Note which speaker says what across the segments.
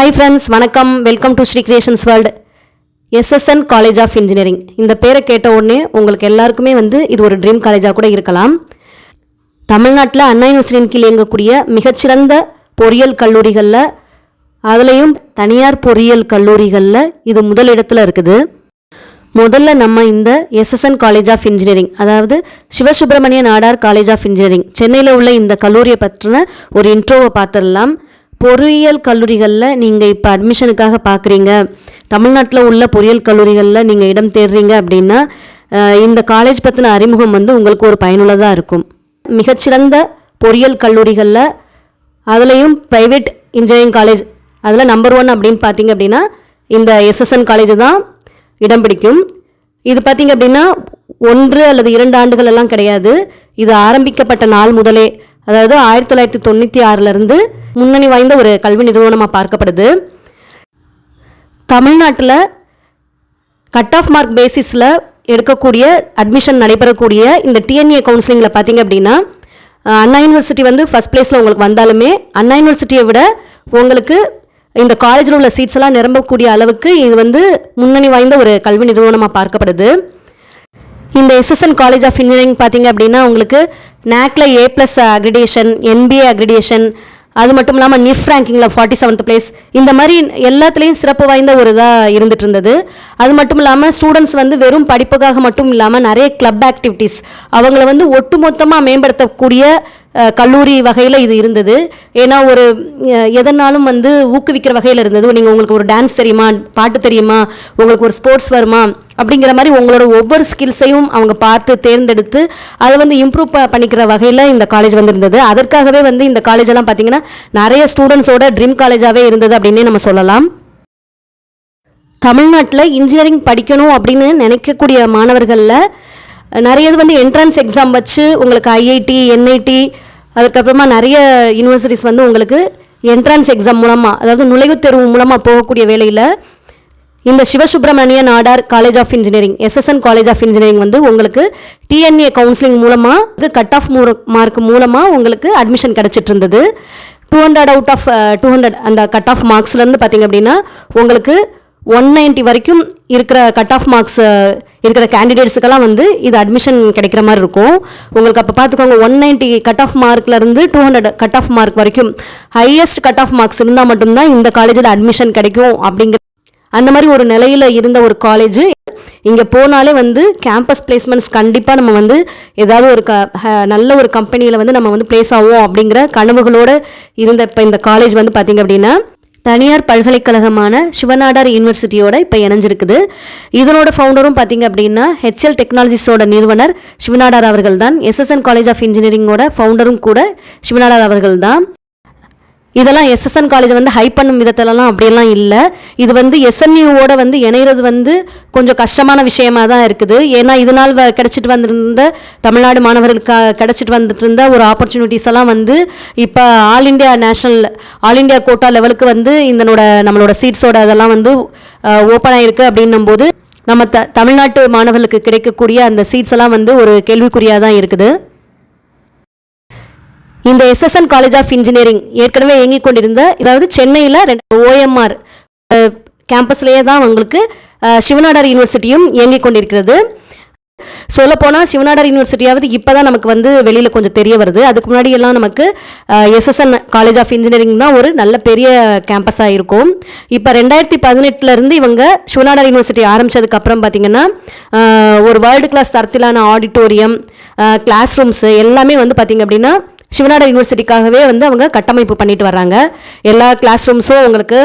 Speaker 1: Hi friends, வணக்கம். Welcome to Sri creations world. SSN college of engineering. இந்த பேரை கேட்ட உடனே உங்களுக்கு எல்லாருக்குமே இது ஒரு ட்ரீம் காலேஜாக கூட இருக்கலாம். தமிழ்நாட்டில் அண்ணா யூனிவர்சிட்டியின் கீழ் இயங்கக்கூடிய மிகச்சிறந்த பொறியியல் கல்லூரிகளில், அதுலேயும் தனியார் பொறியியல் கல்லூரிகளில் இது முதலிடத்தில் இருக்குது. முதல்ல நம்ம இந்த எஸ்எஸ்என் காலேஜ் ஆஃப் இன்ஜினியரிங், அதாவது Sivasubramaniya Nadar college of engineering, சென்னையில் உள்ள இந்த கல்லூரியை பற்றின ஒரு இன்ட்ரோவை பார்த்துடலாம். பொறியியல் கல்லூரிகளில் நீங்கள் இப்போ அட்மிஷனுக்காக பார்க்குறீங்க, தமிழ்நாட்டில் உள்ள பொறியியல் கல்லூரிகளில் நீங்கள் இடம் தேடுறீங்க அப்படின்னா இந்த காலேஜ் பற்றின அறிமுகம் உங்களுக்கு ஒரு பயனுள்ளதாக இருக்கும். மிகச்சிறந்த பொறியியல் கல்லூரிகளில், அதுலேயும் ப்ரைவேட் இன்ஜினியரிங் காலேஜ், அதில் நம்பர் 1 அப்படின்னு பார்த்தீங்க அப்படின்னா இந்த எஸ்எஸ்என் காலேஜ் தான் இடம் பிடிக்கும். இது பார்த்திங்க அப்படின்னா 1 அல்லது 2 ஆண்டுகள் எல்லாம் கிடையாது. இது ஆரம்பிக்கப்பட்ட நாள் முதலே, அதாவது 1996 முன்னணி வாய்ந்த ஒரு கல்வி நிறுவனமாக பார்க்கப்படுது. தமிழ்நாட்டில் கட் ஆஃப் மார்க் பேசிஸில் எடுக்கக்கூடிய அட்மிஷன் நடைபெறக்கூடிய இந்த டிஎன்ஏ கவுன்சிலிங்கில் பார்த்திங்க அப்படின்னா அண்ணா யூனிவர்சிட்டி ஃபஸ்ட் பிளேஸில் உங்களுக்கு வந்தாலுமே, அண்ணா யூனிவர்சிட்டியை விட உங்களுக்கு இந்த காலேஜில் உள்ள சீட்ஸ் எல்லாம் நிரம்பக்கூடிய அளவுக்கு இது முன்னணி வாய்ந்த ஒரு கல்வி நிறுவனமாக பார்க்கப்படுது. இந்த எஸ்எஸ்என் காலேஜ் ஆஃப் இன்ஜினியரிங் பார்த்திங்க அப்படின்னா உங்களுக்கு NAACல A+ அக்ரிடேஷன், NBA அக்ரிடேஷன், அது மட்டும் இல்லாமல் NIF ரேங்கிங்கில் 47th பிளேஸ், இந்த மாதிரி எல்லாத்துலேயும் சிறப்பு வாய்ந்த ஒரு இதாக இருந்துகிட்டு இருந்தது. அது மட்டும் இல்லாமல் ஸ்டூடெண்ட்ஸ் வெறும் படிப்புக்காக மட்டும் இல்லாமல் நிறைய கிளப் ஆக்டிவிட்டீஸ் அவங்கள ஒட்டுமொத்தமாக மேம்படுத்தக்கூடிய கல்லூரி வகையில் இது இருந்தது. ஏன்னா ஒரு எதனாலும் ஊக்குவிக்கிற வகையில் இருந்தது. நீங்கள் உங்களுக்கு ஒரு டான்ஸ் தெரியுமா, பாட்டு தெரியுமா, உங்களுக்கு ஒரு ஸ்போர்ட்ஸ் வருமா அப்படிங்கிற மாதிரி உங்களோட ஒவ்வொரு ஸ்கில்ஸையும் அவங்க பார்த்து தேர்ந்தெடுத்து அதை இம்ப்ரூவ் பண்ணிக்கிற வகையில் இந்த காலேஜ் இருந்தது. அதற்காகவே இந்த காலேஜெல்லாம் பார்த்திங்கன்னா நிறைய ஸ்டூடெண்ட்ஸோட ட்ரீம் காலேஜாகவே இருந்தது அப்படின்னே நம்ம சொல்லலாம். தமிழ்நாட்டில் இன்ஜினியரிங் படிக்கணும் அப்படின்னு நினைக்கக்கூடிய மாணவர்களில் நிறையது என்ட்ரன்ஸ் எக்ஸாம் வச்சு உங்களுக்கு IIT, NIT, அதுக்கப்புறமா நிறைய யூனிவர்சிட்டிஸ் உங்களுக்கு என்ட்ரன்ஸ் எக்ஸாம் மூலமாக, அதாவது நுழைவுத் தேர்வு மூலமாக போகக்கூடிய வேலையில் இந்த Sivasubramaniya Nadar college of engineering, SSN college of engineering உங்களுக்கு டிஎன்ஏ கவுன்சிலிங் மூலமாக, கட் ஆஃப் மார்க் மூலமாக உங்களுக்கு அட்மிஷன் கிடச்சிட்டு இருந்தது. 200 அவுட் ஆஃப் 200 அந்த கட் ஆஃப் மார்க்ஸ்லேருந்து பார்த்திங்க அப்படின்னா உங்களுக்கு 190 வரைக்கும் இருக்கிற கட் ஆஃப் மார்க்ஸ் இருக்கிற கேண்டிடேட்ஸுக்கெல்லாம் இது அட்மிஷன் கிடைக்கிற மாதிரி இருக்கும். உங்களுக்கு அப்போ பார்த்துக்கோங்க, 190 கட் ஆஃப் மார்க்லேருந்து 200 கட் ஆஃப் மார்க் வரைக்கும் ஹையஸ்ட் கட் ஆஃப் மார்க்ஸ் இருந்தால் மட்டும்தான் இந்த காலேஜில் அட்மிஷன் கிடைக்கும் அப்படிங்கிற அந்த மாதிரி ஒரு நிலையில் இருந்த ஒரு காலேஜ். இங்கே போனாலே கேம்பஸ் பிளேஸ்மெண்ட்ஸ் கண்டிப்பாக நம்ம ஏதாவது ஒரு நல்ல ஒரு கம்பெனியில் நம்ம பிளேஸ் ஆகும் அப்படிங்கிற கனவுகளோடு இருந்த இப்போ இந்த காலேஜ் பார்த்திங்க அப்படின்னா தனியார் பல்கலைக்கழகமான சிவநாடார் யூனிவர்சிட்டியோட இப்போ இணைஞ்சிருக்குது. இதனோட ஃபவுண்டரும் பார்த்திங்க அப்படின்னா HCL டெக்னாலஜிஸோட நிறுவனர் சிவநாடார் அவர்கள் தான். எஸ்எஸ்என் காலேஜ் ஆஃப் இன்ஜினியரிங்கோட ஃபவுண்டரும் கூட சிவநாடார் அவர்கள் தான். இதெல்லாம் எஸ்எஸ்என் காலேஜ் ஹைப் பண்ணும் விதத்திலலாம் அப்படியெல்லாம் இல்லை. இது SNUவோட இணைகிறது கொஞ்சம் கஷ்டமான விஷயமாக தான் இருக்குது. ஏன்னா இதனால் கிடச்சிட்டு வந்திருந்த தமிழ்நாடு மாணவர்களுக்கு கிடச்சிட்டு வந்துட்டு இருந்த ஒரு ஆப்பர்ச்சுனிட்டிஸ் எல்லாம் இப்போ ஆல் இண்டியா கோட்டா லெவலுக்கு நம்மளோட சீட்ஸோட அதெல்லாம் ஓப்பன் ஆகிருக்கு அப்படின்னும் போது நம்ம தமிழ்நாட்டு மாணவர்களுக்கு கிடைக்கக்கூடிய அந்த சீட்ஸ் எல்லாம் ஒரு கேள்விக்குறியாக தான் இருக்குது. இந்த எஸ்எஸ்என் காலேஜ் ஆஃப் இன்ஜினியரிங் ஏற்கனவே இயங்கிக் கொண்டிருந்த, அதாவது சென்னையில் OMR கேம்பஸ்லேயே தான் உங்களுக்கு சிவநாடார் யூனிவர்சிட்டியும் இயங்கிக் கொண்டிருக்கிறது. சொல்லப்போனால் சிவநாடார் யூனிவர்சிட்டியாவது இப்போ தான் நமக்கு வெளியில் கொஞ்சம் தெரிய வருது. அதுக்கு முன்னாடி எல்லாம் நமக்கு எஸ்எஸ்என் காலேஜ் ஆஃப் இன்ஜினியரிங் தான் ஒரு நல்ல பெரிய கேம்பஸாக இருக்கும். இப்போ 2018 இவங்க சிவநாடார் யூனிவர்சிட்டி ஆரம்பித்ததுக்கப்புறம் பார்த்திங்கன்னா ஒரு வேர்ல்டு கிளாஸ் தரத்திலான ஆடிட்டோரியம், கிளாஸ் ரூம்ஸு எல்லாமே பார்த்திங்க அப்படின்னா சிவநாடார் யூனிவர்சிட்டிக்காகவே அவங்க கட்டமைப்பு பண்ணிட்டு வர்றாங்க. எல்லா கிளாஸ் ரூம்ஸும் உங்களுக்கு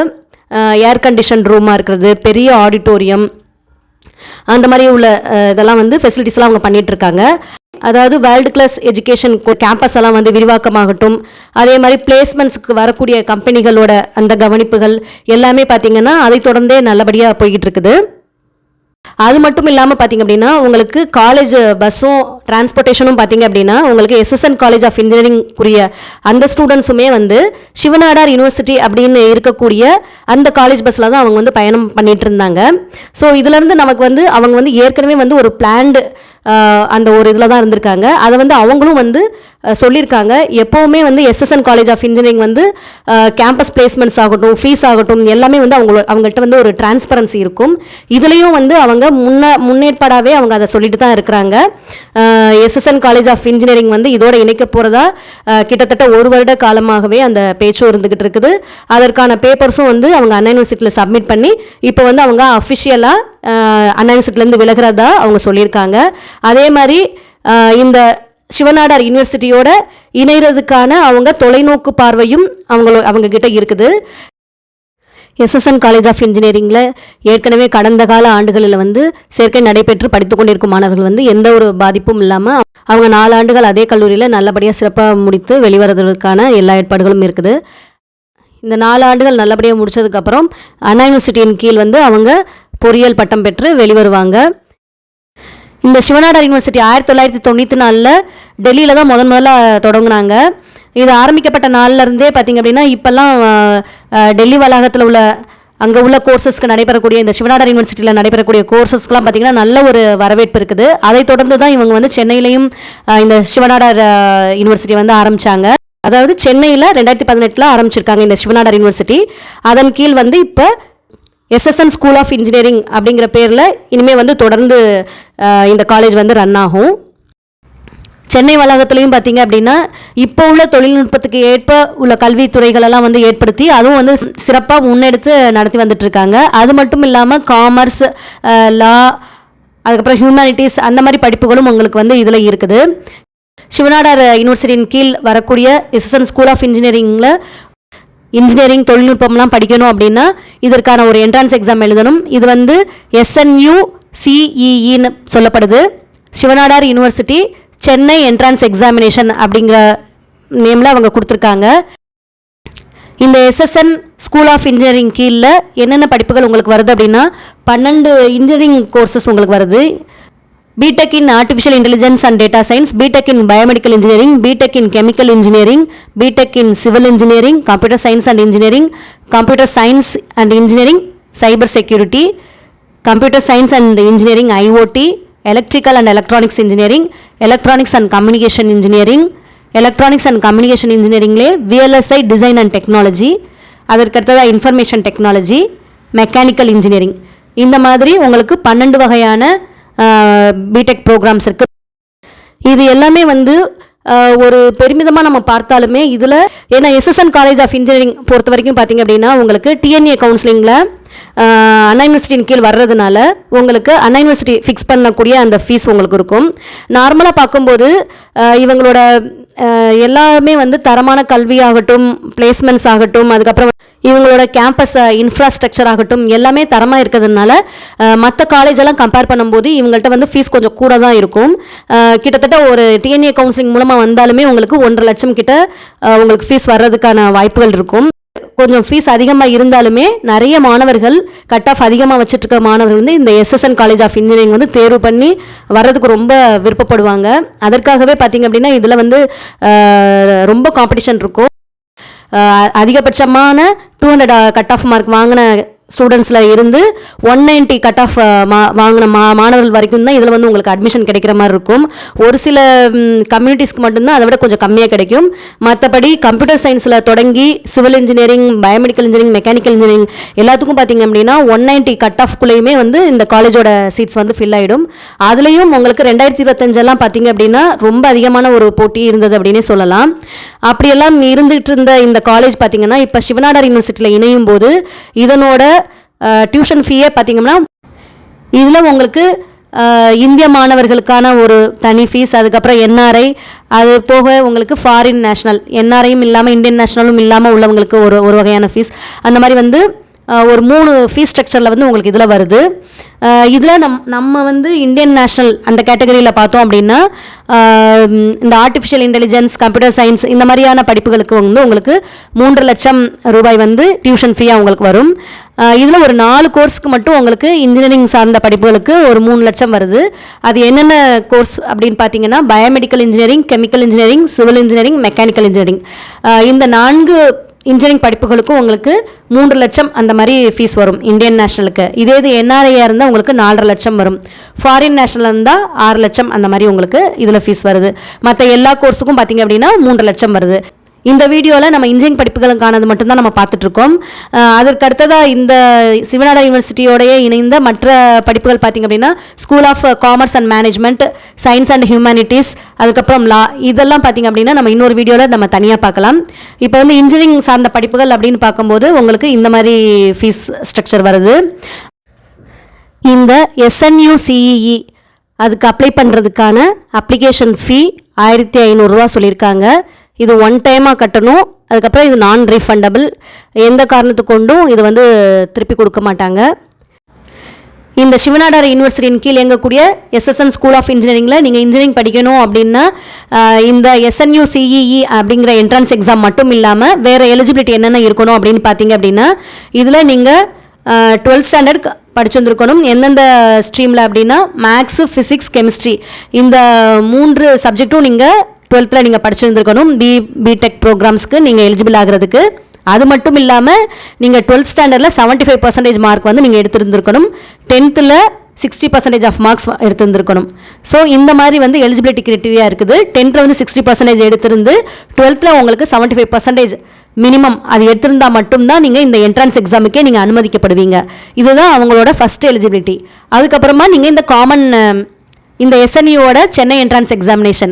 Speaker 1: ஏர் கண்டிஷன் ரூமாக இருக்கிறது, பெரிய ஆடிட்டோரியம், அந்த மாதிரி உள்ள இதெல்லாம் ஃபெசிலிட்டிஸ்லாம் அவங்க பண்ணிகிட்ருக்காங்க. அதாவது வேர்ல்டு கிளாஸ் எஜுகேஷன் கேம்பஸ் எல்லாம் விரிவாக்கமாகட்டும், அதே மாதிரி பிளேஸ்மெண்ட்ஸுக்கு வரக்கூடிய கம்பெனிகளோட அந்த கவனிப்புகள் எல்லாமே பார்த்திங்கன்னா அதை தொடர்ந்தே நல்லபடியாக போய்கிட்டு இருக்குது. அது மட்டும் இல்லாமல் பார்த்திங்க அப்படின்னா உங்களுக்கு காலேஜ் பஸ்ஸும் டிரான்ஸ்போர்ட்டேஷனும் பார்த்திங்க அப்படின்னா உங்களுக்கு எஸ்எஸ்என் காலேஜ் ஆஃப் இன்ஜினியரிங்குரிய அந்த ஸ்டூடெண்ட்ஸுமே சிவநாடார் யூனிவர்சிட்டி அப்படின்னு இருக்கக்கூடிய அந்த காலேஜ் பஸ்ஸில் தான் அவங்க பயணம் பண்ணிகிட்டு இருந்தாங்க. ஸோ இதிலேருந்து நமக்கு அவங்க ஏற்கனவே ஒரு பிளான்டு அந்த ஒரு இதில் தான் இருந்திருக்காங்க. அதை வந்து அவங்களும் வந்து சொல்லியிருக்காங்க. எப்போவுமே வந்து எஸ்எஸ்என் காலேஜ் ஆஃப் இன்ஜினியரிங் வந்து கேம்பஸ் பிளேஸ்மெண்ட்ஸ் ஆகட்டும், ஃபீஸ் ஆகட்டும் எல்லாமே வந்து அவங்கள்ட்ட வந்து ஒரு டிரான்ஸ்பரன்சி இருக்கும். இதுலேயும் வந்து அவங்க முன்னேற்பாடாகவே அவங்க அதை சொல்லிட்டு தான் இருக்கிறாங்க. எஸ்எஸ்என் காலேஜ் ஆஃப் இன்ஜினியரிங் வந்து இதோட இணைக்க போகிறதா கிட்டத்தட்ட 1 வருட காலமாகவே அந்த பேச்சும் இருந்துக்கிட்டு இருக்குது. அதற்கான பேப்பர்ஸும் வந்து அவங்க அண்ணா யூனிவர்சிட்டியில் சப்மிட் பண்ணி இப்போ வந்து அவங்க அஃபிஷியலாக அண்ணா யூனிவர்சிட்டிலேருந்து விலகிறதா அவங்க சொல்லியிருக்காங்க. அதே மாதிரி இந்த சிவநாடார் யூனிவர்சிட்டியோட இணைகிறதுக்கான அவங்க தொலைநோக்கு பார்வையும் அவங்க கிட்ட இருக்குது. எஸ்எஸ்என் காலேஜ் ஆஃப் இன்ஜினியரிங்கில் ஏற்கனவே கடந்த கால ஆண்டுகளில் வந்து சேர்க்கை நடைபெற்று படித்து கொண்டிருக்கும் மாணவர்கள் வந்து எந்த ஒரு பாதிப்பும் இல்லாமல் அவங்க 4 ஆண்டுகள் அதே கல்லூரியில் நல்லபடியாக சிறப்பாக முடித்து வெளிவரதற்கான எல்லா ஏற்பாடுகளும் இருக்குது. இந்த 4 ஆண்டுகள் நல்லபடியாக முடித்ததுக்கப்புறம் அண்ணா யூனிவர்சிட்டியின் கீழ் வந்து அவங்க பொறியியல் பட்டம் பெற்று வெளிவருவாங்க. இந்த சிவநாடார் யூனிவர்சிட்டி 1994 டெல்லியில் தான் முதல்ல தொடங்கினாங்க. இது ஆரம்பிக்கப்பட்ட நாள்லேருந்தே பார்த்திங்க அப்படின்னா இப்போல்லாம் டெல்லி வளாகத்தில் உள்ள அங்கே உள்ள கோர்சஸ்க்கு நடைபெறக்கூடிய இந்த சிவநாடார் யூனிவர்சிட்டியில் நடைபெறக்கூடிய கோர்சஸ்க்கெலாம் பார்த்திங்கன்னா நல்ல ஒரு வரவேற்பு இருக்குது. அதை தொடர்ந்து தான் இவங்க வந்து சென்னையிலையும் இந்த சிவநாடார் யூனிவர்சிட்டி வந்து ஆரம்பித்தாங்க. அதாவது சென்னையில் 2018 ஆரம்பிச்சிருக்காங்க இந்த சிவநாடார் யூனிவர்சிட்டி. அதன் கீழ் வந்து இப்போ எஸ்எஸ்என் ஸ்கூல் ஆஃப் இன்ஜினியரிங் அப்படிங்கிற பேரில் இனிமேல் வந்து தொடர்ந்து இந்த காலேஜ் வந்து ரன் ஆகும். சென்னை வளாகத்துலேயும் பார்த்திங்க அப்படின்னா இப்போ உள்ள தொழில்நுட்பத்துக்கு ஏற்ப உள்ள கல்வித்துறைகளெல்லாம் வந்து ஏற்படுத்தி அதுவும் வந்து சிறப்பாக முன்னெடுத்து நடத்தி வந்துட்டுருக்காங்க. அது மட்டும் இல்லாமல் காமர்ஸ், லா, அதுக்கப்புறம் ஹியூமனிட்டிஸ் அந்த மாதிரி படிப்புகளும் உங்களுக்கு வந்து இதில் இருக்குது. சிவநாடார் யூனிவர்சிட்டியின் கீழ் வரக்கூடிய எஸ்எஸ்என் ஸ்கூல் ஆஃப் இன்ஜினியரிங்கில் இன்ஜினியரிங் தொழில்நுட்பம்லாம் படிக்கணும் அப்படின்னா இதற்கான ஒரு என்ட்ரன்ஸ் எக்ஸாம் எழுதணும். இது வந்து SNUCEEன்னு சொல்லப்படுது. Shiv Nadar university Chennai entrance examination அப்படிங்கிற நேமில் அவங்க கொடுத்துருக்காங்க. இந்த எஸ்எஸ்என் ஸ்கூல் ஆஃப் இன்ஜினியரிங் கீழில் என்னென்ன படிப்புகள் உங்களுக்கு வருது அப்படின்னா 12 இன்ஜினியரிங் கோர்சஸ் உங்களுக்கு வருது. BTech in Artificial Intelligence and Data Science, BTech in Biomedical Engineering, BTech in Chemical Engineering, BTech in Civil Engineering, Computer Science and Engineering, Computer Science and Engineering, Cyber Security, Computer Science and Engineering, IoT, Electrical and Electronics Engineering, Electronics and Communication Engineering, Electronics and Communication Engineering VLSI Design and Technology, அதற்கடுத்ததாக Information Technology, Mechanical Engineering. இந்த மாதிரி உங்களுக்கு 12 வகையான BTech programs இருக்குது. இது எல்லாமே வந்து ஒரு பெருமிதமாக நம்ம பார்த்தாலுமே இதில் ஏன்னா எஸ்எஸ்என் காலேஜ் ஆஃப் இன்ஜினியரிங் பொறுத்த வரைக்கும் பார்த்திங்க அப்படின்னா உங்களுக்கு டிஎன்ஏ கவுன்சிலிங்கில் அண்ணா யூனிவர்சிட்டியின் கீழ் வர்றதுனால உங்களுக்கு அண்ணா யூனிவர்சிட்டி ஃபிக்ஸ் பண்ணக்கூடிய அந்த ஃபீஸ் உங்களுக்கு இருக்கும். நார்மலாக பார்க்கும்போது இவங்களோட எல்லாமே வந்து தரமான கல்வியாகட்டும், பிளேஸ்மெண்ட்ஸ் ஆகட்டும், அதுக்கப்புறம் இவங்களோட கேம்பஸ் இன்ஃப்ராஸ்ட்ரக்சர் ஆகட்டும் எல்லாமே தரமாக இருக்கிறதுனால மற்ற காலேஜெல்லாம் கம்பேர் பண்ணும்போது இவங்கள்ட்ட வந்து ஃபீஸ் கொஞ்சம் கூட தான் இருக்கும். கிட்டத்தட்ட ஒரு டிஎன்ஏ கவுன்சிலிங் மூலமாக வந்தாலுமே உங்களுக்கு 1.5 லட்சம் கிட்ட உங்களுக்கு ஃபீஸ் வர்றதுக்கான வாய்ப்புகள் இருக்கும். கொஞ்சம் ஃபீஸ் அதிகமாக இருந்தாலுமே நிறைய மாணவர்கள் கட் ஆஃப் அதிகமாக வச்சுட்ருக்க மாணவர்கள் வந்து இந்த எஸ்எஸ்என் காலேஜ் ஆஃப் இன்ஜினியரிங் வந்து தேர்வு பண்ணி வர்றதுக்கு ரொம்ப விருப்பப்படுவாங்க. அதற்காகவே பார்த்திங்க அப்படின்னா இதில் வந்து ரொம்ப காம்படிஷன் இருக்கும். அதிகபட்சமான 200 கட் ஆஃப் மார்க் வாங்கின ஸ்டூடெண்ட்ஸில் இருந்து 190 கட் ஆஃப் வாங்கின மாணவர்கள் வரைக்கும் தான் இதில் வந்து உங்களுக்கு அட்மிஷன் கிடைக்கிற மாதிரி இருக்கும். ஒரு சில கம்யூனிட்டிஸ்க்கு மட்டும்தான் அதை விட கொஞ்சம் கம்மியாக கிடைக்கும். மற்றபடி கம்ப்யூட்டர் சயின்ஸில் தொடங்கி civil engineering, biomedical engineering, mechanical engineering எல்லாத்துக்கும் பார்த்திங்க அப்படின்னா 190 கட் ஆஃப்குள்ளேயுமே வந்து இந்த காலேஜோட சீட்ஸ் வந்து ஃபில் ஆகிடும். அதுலேயும் உங்களுக்கு 2025 பார்த்திங்க அப்படின்னா ரொம்ப அதிகமான ஒரு போட்டி இருந்தது அப்படின்னே சொல்லலாம். அப்படியெல்லாம் இருந்துகிட்டு இருந்த இந்த காலேஜ் பார்த்திங்கன்னா இப்போ சிவநாடார் யூனிவர்சிட்டியில் இணையும் போது இதனோட டியூஷன் ஃபீயே பார்த்திங்கன்னா இதில் உங்களுக்கு இந்திய மாணவர்களுக்கான ஒரு தனி ஃபீஸ், அதுக்கப்புறம் என்ஆர்ஐ, அது போக உங்களுக்கு ஃபாரின் நேஷ்னல், என்ஆர்ஐயும் இல்லாமல் இந்தியன் நேஷ்னலும் இல்லாமல் உள்ளவங்களுக்கு ஒரு வகையான ஃபீஸ், அந்த மாதிரி வந்து ஒரு 3 ஃபீஸ் ஸ்ட்ரக்சரில் வந்து உங்களுக்கு இதில் வருது. இதில் நம்ம வந்து இந்தியன் நேஷ்னல் அந்த கேட்டகரியில் பார்த்தோம் அப்படின்னா இந்த ஆர்டிஃபிஷியல் இன்டெலிஜென்ஸ், கம்ப்யூட்டர் சயின்ஸ் இந்த மாதிரியான படிப்புகளுக்கு வந்து உங்களுக்கு 3 லட்சம் ரூபாய் வந்து டியூஷன் ஃபீயாக உங்களுக்கு வரும். இதில் ஒரு 4 கோர்ஸுக்கு மட்டும் உங்களுக்கு இன்ஜினியரிங் சார்ந்த படிப்புகளுக்கு ஒரு 3 லட்சம் வருது. அது என்னென்ன கோர்ஸ் அப்படின்னு பார்த்தீங்கன்னா biomedical engineering, chemical engineering, civil engineering, mechanical engineering. இந்த 4 இன்ஜினியரிங் படிப்புகளுக்கும் உங்களுக்கு 3 லட்சம் அந்த மாதிரி ஃபீஸ் வரும் இந்தியன் நேஷனலுக்கு. இது என்ஆர்ஐயாக இருந்தால் உங்களுக்கு 4.5 லட்சம் வரும். ஃபாரின் நேஷனல் இருந்தால் 6 லட்சம் அந்த மாதிரி உங்களுக்கு இதில் ஃபீஸ் வருது. மற்ற எல்லா கோர்ஸுக்கும் பார்த்திங்க அப்படின்னா 3 லட்சம் வருது. இந்த வீடியோவில் நம்ம இன்ஜினியரிங் படிப்புகளுக்கானது மட்டும்தான் நம்ம பார்த்துட்ருக்கோம். அதற்கு அடுத்ததாக இந்த சிவநாடா யூனிவர்சிட்டியோடைய இணைந்த மற்ற படிப்புகள் பார்த்திங்க அப்படின்னா school of commerce and management, science and humanities, அதுக்கப்புறம் லா, இதெல்லாம் பார்த்திங்க அப்படின்னா நம்ம இன்னொரு வீடியோவில் நம்ம தனியாக பார்க்கலாம். இப்போ வந்து இன்ஜினியரிங் சார்ந்த படிப்புகள் அப்படின்னு பார்க்கும்போது உங்களுக்கு இந்த மாதிரி ஃபீஸ் ஸ்ட்ரக்சர் வருது. இந்த SNUCEE அதுக்கு அப்ளை பண்ணுறதுக்கான அப்ளிகேஷன் ஃபீ 1500 ரூபா சொல்லியிருக்காங்க. இது ஒன் டைமாக கட்டணும். அதுக்கப்புறம் இது நான் ரீஃபண்டபிள். எந்த காரணத்து கொண்டும் இது வந்து திருப்பி கொடுக்க மாட்டாங்க. இந்த சிவநாடார் யூனிவர்சிட்டியின் கீழ் இயங்கக்கூடிய SSN ஸ்கூல் ஆஃப் இன்ஜினியரிங்கில் நீங்கள் இன்ஜினியரிங் படிக்கணும் அப்படின்னா இந்த SNUCEE அப்படிங்கிற என்ட்ரன்ஸ் எக்ஸாம் மட்டும் இல்லாமல் வேறு எலிஜிபிலிட்டி என்னென்ன இருக்கணும் அப்படின்னு பார்த்தீங்க அப்படின்னா இதில் நீங்கள் 12th ஸ்டாண்டர்ட் படிச்சிருந்துருக்கணும். எந்தெந்த ஸ்ட்ரீமில் அப்படின்னா மேக்ஸு, ஃபிசிக்ஸ், கெமிஸ்ட்ரி இந்த 3 சப்ஜெக்ட்டும் நீங்கள் 12th நீங்கள் படிச்சிருந்துருக்கணும். பிடெக் ப்ரோக்ராம்ஸ்க்கு நீங்கள் எலிஜிபிள் ஆகிறதுக்கு. அது மட்டும் இல்லாமல் நீங்கள் 12th ஸ்டாண்டர்டில் 75% மார்க் வந்து நீங்கள் எடுத்திருந்துருக்கணும். 10th 60% ஆஃப் மார்க்ஸ் எடுத்திருந்துருக்கணும். ஸோ இந்த மாதிரி வந்து எலிஜிபிலிட்டி கிரைட்டீரியா இருக்குது. 10th வந்து 60% எடுத்திருந்து 12th உங்களுக்கு 75% மினிமம் அது எடுத்திருந்தால் மட்டும்தான் நீங்கள் இந்த என்ட்ரன்ஸ் எக்ஸாமுக்கே நீங்கள் அனுமதிக்கப்படுவீங்க. இதுதான் அவங்களோட ஃபஸ்ட் எலிஜிபிலிட்டி. அதுக்கப்புறமா நீங்கள் இந்த காமன் இந்த SNUவோட சென்னை என்ட்ரன்ஸ் எக்ஸாமினேஷன்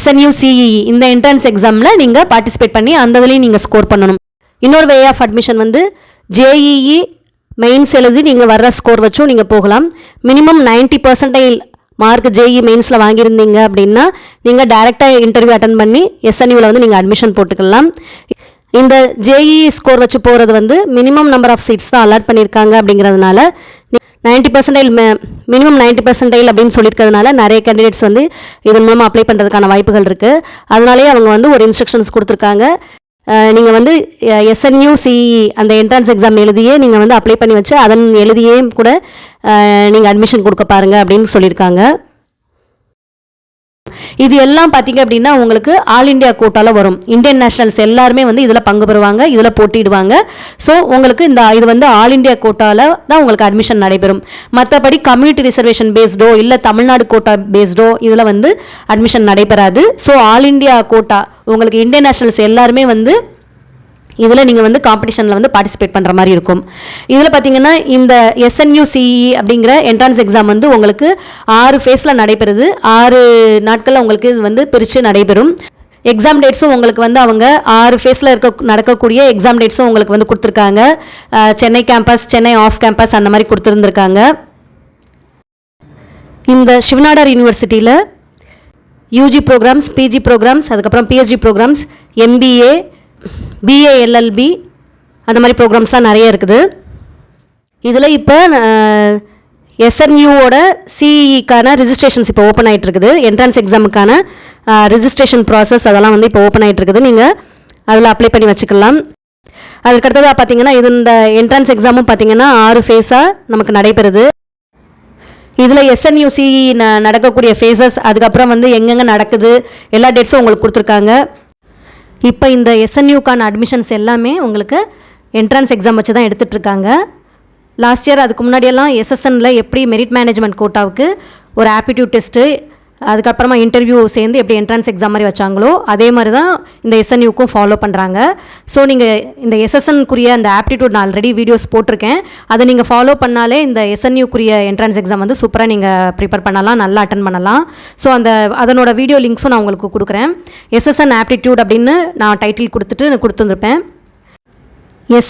Speaker 1: SNUCEE இந்த என்ட்ரன்ஸ் எக்ஸாமில் நீங்கள் பார்ட்டிசிபேட் பண்ணி அந்த இதுலேயும் நீங்கள் ஸ்கோர் பண்ணணும். இன்னொரு வே ஆஃப் அட்மிஷன் வந்து JEE மெயின்ஸ் எழுதி நீங்கள் வர்ற ஸ்கோர் வச்சும் நீங்கள் போகலாம். மினிமம் 90% மார்க் JEE மெயின்ஸில் வாங்கியிருந்தீங்க அப்படின்னா நீங்கள் டைரெக்டாக இன்டர்வியூ அட்டன் பண்ணி SNUவில் வந்து நீங்கள் அட்மிஷன் போட்டுக்கலாம். இந்த JEE ஸ்கோர் வச்சு போகிறது வந்து மினிமம் நம்பர் ஆஃப் சீட்ஸ் தான் அலாட் பண்ணியிருக்காங்க. அப்படிங்கிறதுனால 90% மினிமம் 90% அப்படின்னு சொல்லியிருக்கிறதுனால நிறைய கேண்டிடேட்ஸ் வந்து இதன் மூலமாக அப்ளை பண்ணுறதுக்கான வாய்ப்புகள் இருக்குது. அதனாலேயே அவங்க வந்து ஒரு இன்ஸ்ட்ரக்ஷன்ஸ் கொடுத்துருக்காங்க. நீங்கள் வந்து SNUCEE அந்த என்ட்ரன்ஸ் எக்ஸாம் எழுதியே நீங்கள் வந்து அப்ளை பண்ணி வச்சு அதன் எழுதியே கூட நீங்கள் அட்மிஷன் கொடுக்க பாருங்கள் அப்படின்னு சொல்லியிருக்காங்க. இது எல்லாம் பார்த்தீங்க அப்படின்னா உங்களுக்கு ஆல் இண்டியா கோட்டாவில் வரும். இந்தியன் நேஷனல்ஸ் எல்லாருமே வந்து இதில் பங்கு பெறுவாங்க, இதில் போட்டிடுவாங்க. ஸோ உங்களுக்கு இது வந்து ஆல் இண்டியா கோட்டாவில் தான் உங்களுக்கு அட்மிஷன் நடைபெறும். மற்றபடி கம்யூனிட்டி ரிசர்வேஷன் பேஸ்டோ இல்லை தமிழ்நாடு கோட்டா பேஸ்டோ இதில் வந்து அட்மிஷன் நடைபெறாது. ஸோ ஆல் இண்டியா கோட்டா உங்களுக்கு இந்தியன் நேஷனல்ஸ் எல்லாருமே வந்து இதில் நீங்கள் வந்து காம்படிஷனில் வந்து பார்ட்டிசிபேட் பண்ணுற மாதிரி இருக்கும். இதில் பார்த்தீங்கன்னா இந்த SNUCEE அப்படிங்கிற என்ட்ரன்ஸ் எக்ஸாம் வந்து உங்களுக்கு 6 ஃபேஸில் நடைபெறுது. 6 நாட்களில் உங்களுக்கு இது வந்து பிரித்து நடைபெறும். எக்ஸாம் டேட்ஸும் உங்களுக்கு வந்து அவங்க 6 ஃபேஸில் நடக்கக்கூடிய எக்ஸாம் டேட்ஸும் உங்களுக்கு வந்து கொடுத்துருக்காங்க. Chennai campus, Chennai off campus அந்த மாதிரி கொடுத்துருந்துருக்காங்க. இந்த சிவநாடார் யூனிவர்சிட்டியில் UG ப்ரோக்ராம்ஸ், PG ப்ரோக்ராம்ஸ், அதுக்கப்புறம் PhD programs, MBA, BA LLB அந்த மாதிரி ப்ரோக்ராம்ஸ்லாம் நிறைய இருக்குது. இதில் இப்போ SNUவோட CEEக்கான ரிஜிஸ்ட்ரேஷன்ஸ் இப்போ ஓப்பன் ஆகிட்டு இருக்குது. என்ட்ரன்ஸ் எக்ஸாமுக்கான ரிஜிஸ்ட்ரேஷன் ப்ராசஸ் அதெல்லாம் வந்து இப்போ ஓப்பன் ஆகிட்டு இருக்குது. நீங்கள் அதில் அப்ளை பண்ணி வச்சுக்கலாம். அதுக்கடுத்ததாக பார்த்தீங்கன்னா இது இந்த என்ட்ரன்ஸ் எக்ஸாமும் பார்த்தீங்கன்னா 6 ஃபேஸாக நமக்கு நடைபெறுது. இதில் SNUCEE நடக்கக்கூடிய ஃபேஸஸ், அதுக்கப்புறம் வந்து எங்கெங்கே நடக்குது எல்லா டேட்ஸும் உங்களுக்கு கொடுத்துருக்காங்க. இப்போ இந்த SNUக்கான அட்மிஷன்ஸ் எல்லாமே உங்களுக்கு என்ட்ரன்ஸ் எக்ஸாம் வச்சு தான் எடுத்துகிட்ருக்காங்க. லாஸ்ட் இயர் அதுக்கு முன்னாடியெல்லாம் SSNல எப்படி மெரிட் மேனேஜ்மெண்ட் கோட்டாவுக்கு ஒரு ஆப்டிடியூட் டெஸ்ட்டு, அதுக்கப்புறமா இன்டர்வியூ சேர்ந்து எப்படி என்ட்ரன்ஸ் எக்ஸாம் மாதிரி வச்சாங்களோ அதே மாதிரி தான் இந்த SNUக்கும் ஃபாலோ பண்ணுறாங்க. ஸோ நீங்கள் இந்த SSNக்குரிய அந்த ஆப்டிடியூட் நான் ஆல்ரெடி வீடியோஸ் போட்டிருக்கேன். அதை நீங்கள் ஃபாலோ பண்ணாலே இந்த SNUக்குரிய என்ட்ரன்ஸ் எக்ஸாம் வந்து சூப்பராக நீங்கள் ப்ரிப்பேர் பண்ணலாம், நல்லா அட்டன் பண்ணலாம். ஸோ அதனோட வீடியோ லிங்க்ஸும் நான் உங்களுக்கு கொடுக்குறேன். SSN ஆப்டிடியூட் அப்படின்னு நான் டைட்டில் கொடுத்துருப்பேன்.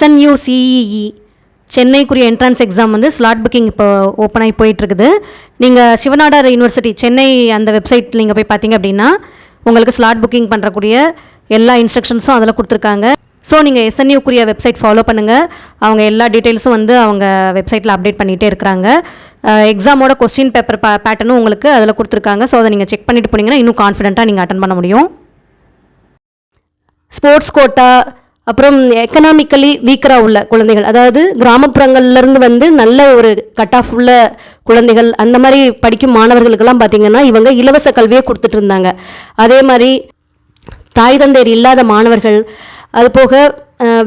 Speaker 1: SNUCEE சென்னைக்குரிய என்ட்ரன்ஸ் எக்ஸாம் வந்து ஸ்லாட் புக்கிங் இப்போ ஓப்பன் ஆகி போயிட்டுருக்குது. நீங்கள் சிவநாடார் யூனிவர்சிட்டி சென்னை அந்த வெப்சைட் நீங்கள் போய் பார்த்தீங்க அப்படின்னா உங்களுக்கு ஸ்லாட் புக்கிங் பண்ணுறக்கூடிய எல்லா இன்ஸ்ட்ரக்ஷன்ஸும் அதில் கொடுத்துருக்காங்க. ஸோ நீங்கள் SNUக்குரிய வெப்சைட் ஃபாலோ பண்ணுங்கள். அவங்க எல்லா டீட்டெயில்ஸும் வந்து அவங்க வெப்சைட்டில் அப்டேட் பண்ணிகிட்டே இருக்கிறாங்க. எக்ஸாமோட கொஸ்டின் பேப்பர் பேட்டர்னும் உங்களுக்கு அதில் கொடுத்துருக்காங்க. ஸோ அதை நீங்கள் செக் பண்ணிட்டு போனீங்கன்னா இன்னும் கான்ஃபிடென்ட்டாக நீங்கள் அட்டன் பண்ண முடியும். ஸ்போர்ட்ஸ் கோட்டா, அப்புறம் எக்கனாமிக்கலி வீக்கராக உள்ள குழந்தைகள், அதாவது கிராமப்புறங்கள்லேருந்து வந்து நல்ல ஒரு கட் ஆஃப் உள்ள குழந்தைகள், அந்த மாதிரி படிக்கும் மாணவர்களுக்கெல்லாம் பார்த்திங்கன்னா இவங்க இலவச கல்வியை கொடுத்துட்டு இருந்தாங்க. அதே மாதிரி தாய் தந்தையர் இல்லாத மாணவர்கள், அது போக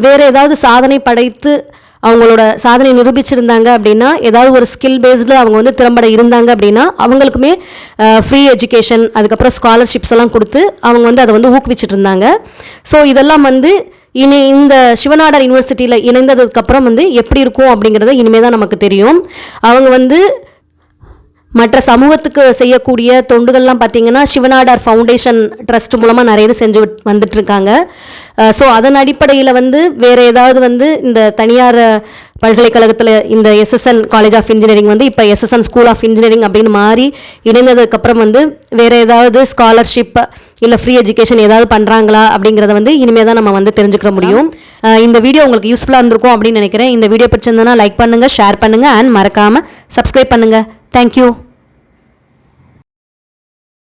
Speaker 1: வேறு ஏதாவது சாதனை படைத்து அவங்களோட சாதனை நிரூபிச்சிருந்தாங்க அப்படின்னா, ஏதாவது ஒரு ஸ்கில் பேஸ்டில் அவங்க வந்து திறம்பட இருந்தாங்க அப்படின்னா, அவங்களுக்குமே ஃப்ரீ எஜுகேஷன், அதுக்கப்புறம் ஸ்காலர்ஷிப்ஸ் எல்லாம் கொடுத்து அவங்க வந்து அதை வந்து ஊக்குவிச்சிட்டு இருந்தாங்க. ஸோ இதெல்லாம் வந்து இனி இந்த சிவநாடார் யூனிவர்சிட்டியில் இணைந்ததுக்கப்புறம் வந்து எப்படி இருக்கும் அப்படிங்கிறத இனிமேல் தான் நமக்கு தெரியும். அவங்க வந்து மற்ற சமூகத்துக்கு செய்யக்கூடிய தொண்டுகள்லாம் பார்த்திங்கன்னா சிவநாடார் ஃபவுண்டேஷன் ட்ரஸ்ட் மூலமாக நிறைய இது செஞ்சு வந்துட்டுருக்காங்க. ஸோ அதன் அடிப்படையில் வந்து வேறு ஏதாவது வந்து இந்த தனியார் பல்கலைக்கழகத்தில் இந்த எஸ்எஸ்என் காலேஜ் ஆஃப் இன்ஜினியரிங் வந்து இப்போ எஸ்எஸ்என் ஸ்கூல் ஆஃப் இன்ஜினியரிங் அப்படின்னு மாறி இணைந்ததுக்கப்புறம் வந்து வேறு ஏதாவது ஸ்காலர்ஷிப் இல்லை ஃப்ரீ எஜுகேஷன் ஏதாவது பண்ணுறாங்களா அப்படிங்கிறத வந்து இனிமேல் தான் நம்ம வந்து தெரிஞ்சுக்க முடியும். இந்த வீடியோ உங்களுக்கு யூஸ்ஃபுல்லாக இருந்திருக்கும் அப்படின்னு நினைக்கிறேன். இந்த வீடியோ பிடிச்சிருந்ததுன்னா லைக் பண்ணுங்கள், ஷேர் பண்ணுங்கள் அண்ட் மறக்காமல் சப்ஸ்கிரைப் பண்ணுங்கள். தேங்க்யூ.